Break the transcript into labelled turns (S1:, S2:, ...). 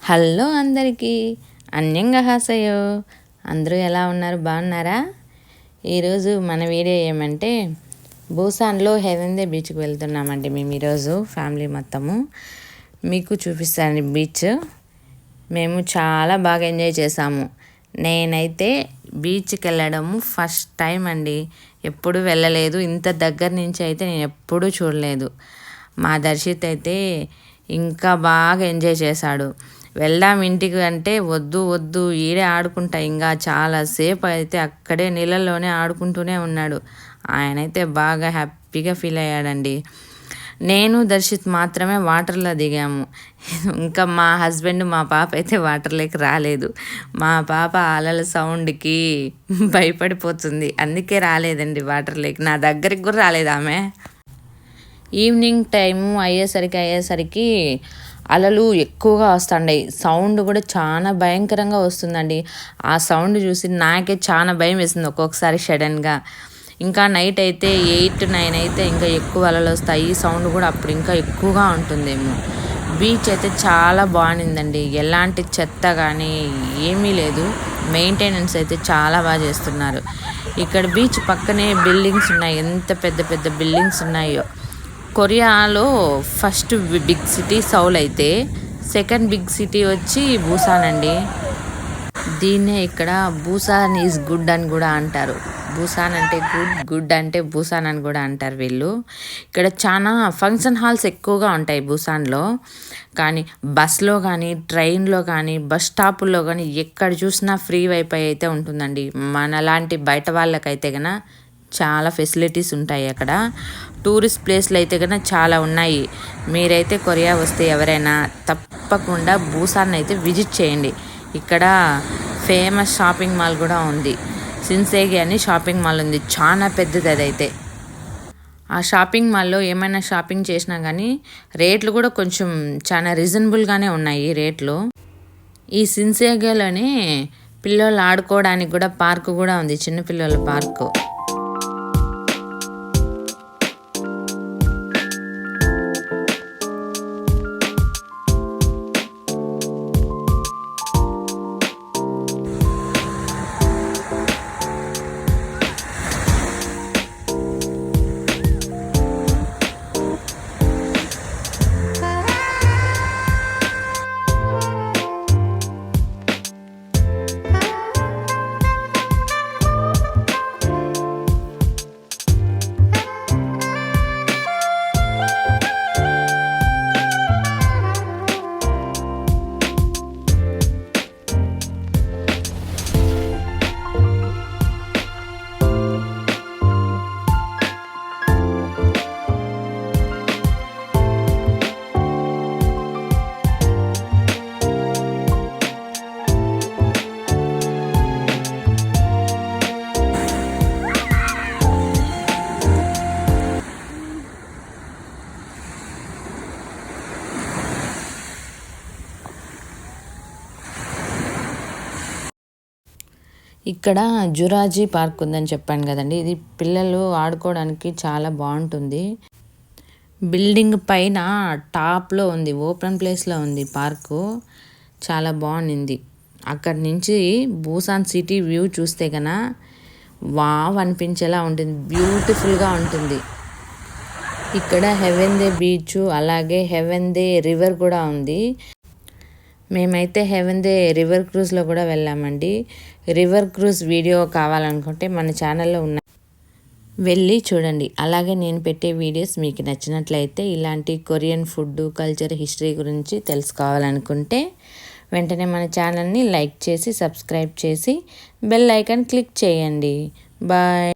S1: Hello అందరికీ అన్యంగహాసయో అందరూ ఎలా ఉన్నారు, బాగున్నారా? ఈరోజు మన వీడియో ఏమంటే బూసాన్లో హెవెందే బీచ్కి వెళ్తున్నామండి మేము ఈరోజు ఫ్యామిలీ మొత్తము. మీకు చూపిస్తాను బీచ్. మేము చాలా బాగా ఎంజాయ్ చేసాము. నేనైతే బీచ్కి వెళ్ళడము ఫస్ట్ టైం అండి, ఎప్పుడు వెళ్ళలేదు. ఇంత దగ్గర నుంచి అయితే నేను ఎప్పుడూ చూడలేదు. మా దర్శిత్ అయితే ఇంకా బాగా ఎంజాయ్ చేశాడు. వెళ్దాం ఇంటికి అంటే వద్దు వద్దు ఈడే ఆడుకుంటా, ఇంకా చాలాసేపు అయితే అక్కడే నీళ్ళల్లోనే ఆడుకుంటూనే ఉన్నాడు. ఆయనైతే బాగా హ్యాపీగా ఫీల్ అయ్యాడండి. నేను దర్శిత్ మాత్రమే వాటర్లో దిగాము. ఇంకా మా హస్బెండ్ మా పాప అయితే వాటర్లోకి రాలేదు. మా పాప అలల సౌండ్కి భయపడిపోతుంది, అందుకే రాలేదండి వాటర్లోకి. నా దగ్గరికి కూడా రాలేదు ఆమె. ఈవినింగ్ టైము అయ్యేసరికి అలలు ఎక్కువగా వస్తుంటాయి. సౌండ్ కూడా చాలా భయంకరంగా వస్తుందండి. ఆ సౌండ్ చూసి నాకే చాలా భయం వేసింది ఒక్కొక్కసారి సడన్గా. ఇంకా నైట్ అయితే 8-9 అయితే ఇంకా ఎక్కువ అలలు వస్తాయి. ఈ సౌండ్ కూడా అప్పుడు ఇంకా ఎక్కువగా ఉంటుందేమో. బీచ్ అయితే చాలా బాగుండిందండి. ఎలాంటి చెత్త కానీ ఏమీ లేదు. మెయింటెనెన్స్ అయితే చాలా బాగా చేస్తున్నారు. ఇక్కడ బీచ్ పక్కనే బిల్డింగ్స్ ఉన్నాయి. ఎంత పెద్ద పెద్ద బిల్డింగ్స్ ఉన్నాయో. కొరియాలో ఫస్ట్ బిగ్ సిటీ సౌల్ అయితే సెకండ్ బిగ్ సిటీ వచ్చి బూసాన్ అండి. దీన్నే ఇక్కడ బూసాన్ ఈజ్ గుడ్ అని కూడా అంటారు. బూసాన్ అంటే గుడ్ అంటే బూసాన్ అని కూడా అంటారు వీళ్ళు. ఇక్కడ చాలా ఫంక్షన్ హాల్స్ ఎక్కువగా ఉంటాయి బూసాన్లో. కానీ బస్లో కానీ ట్రైన్లో కానీ బస్ స్టాపుల్లో కానీ ఎక్కడ చూసినా ఫ్రీ వైఫై అయితే ఉంటుందండి. మనలాంటి బయట వాళ్ళకైతే కన్నా చాలా ఫెసిలిటీస్ ఉంటాయి అక్కడ. టూరిస్ట్ ప్లేస్లు అయితే కన్నా చాలా ఉన్నాయి. మీరైతే కొరియా వస్తే ఎవరైనా తప్పకుండా బూసాన్ అయితే విజిట్ చేయండి. ఇక్కడ ఫేమస్ షాపింగ్ మాల్ కూడా ఉంది. సిన్సేగి అని షాపింగ్ మాల్ ఉంది, చాలా పెద్దది అదైతే. ఆ షాపింగ్ మాల్లో ఏమైనా షాపింగ్ చేసినా కానీ రేట్లు కూడా కొంచెం చాలా రీజనబుల్గానే ఉన్నాయి రేట్లు. ఈ సిన్సేగిలోనే పిల్లలు ఆడుకోవడానికి కూడా పార్కు కూడా ఉంది, చిన్నపిల్లల పార్కు. ఇక్కడ జురాజీ పార్క్ ఉందని చెప్పాను కదండి. ఇది పిల్లలు ఆడుకోవడానికి చాలా బాగుంటుంది. బిల్డింగ్ పైన టాప్లో ఉంది, ఓపెన్ ప్లేస్లో ఉంది పార్కు. చాలా బాగుంది. అక్కడి నుంచి బూసాన్ సిటీ వ్యూ చూస్తే కన్నా వావ్ అనిపించేలా ఉంటుంది, బ్యూటిఫుల్గా ఉంటుంది. ఇక్కడ హెవెందే బీచ్ అలాగే హెవెందే రివర్ కూడా ఉంది. మేమైతే హెవెందే రివర్ క్రూజ్లో కూడా వెళ్ళామండి. రివర్ క్రూజ్ వీడియో కావాలనుకుంటే మన ఛానల్లో ఉన్న వెళ్ళి చూడండి. అలాగే నేను పెట్టే వీడియోస్ మీకు నచ్చినట్లయితే ఇలాంటి కొరియన్ ఫుడ్ కల్చర్ హిస్టరీ గురించి తెలుసుకోవాలనుకుంటే వెంటనే మన ఛానల్ని లైక్ చేసి సబ్స్క్రైబ్ చేసి బెల్ ఐకాన్ క్లిక్ చేయండి. బాయ్.